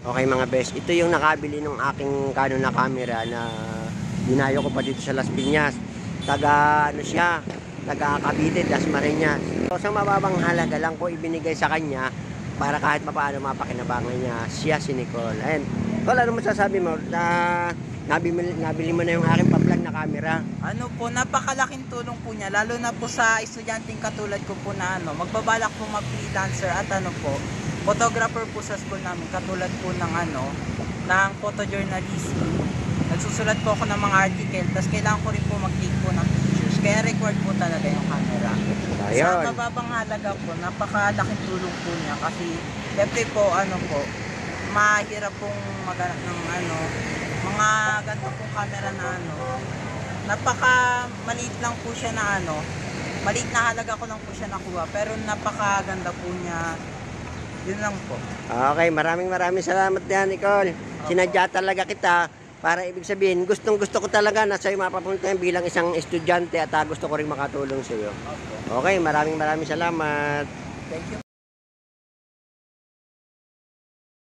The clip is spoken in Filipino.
Okay mga best, ito yung nakabili ng aking Canon na camera na dinayo ko pa dito sa Las Piñas. Taga ano siya, taga Cavite, Dasmariñas. So sa mababang halaga lang po ibinigay sa kanya para kahit papaano mapakinabangan niya siya si Nicole. And Nicole, ano masasabi mo na nabili mo na yung aking pa-vlog na camera? Ano po, napakalaking tulong po niya, lalo na po sa estudyanteng katulad ko po na magbabalak po mag-freelancer at photographer po sa school namin, katulad po ng photojournalism. Nagsusulat po ako ng mga article, tapos kailangan ko rin po mag-take po ng pictures, kaya record po talaga yung camera. Ayun. Sa mababang halaga po, napakalaking tulong po niya kasi syempre po, mahirap pong maghanap ng mga ganito pong camera na napaka maliit lang po siya na maliit na halaga ko lang po siya nakuha, pero napakaganda po niya. Yun lang po. Okay, maraming salamat yan, Nicole. Sinadya talaga kita para ibig sabihin, gustong gusto ko talaga na sa'yo mapapunta yan bilang isang estudyante at gusto ko rin makatulong sa'yo. Okay, maraming salamat. Thank you.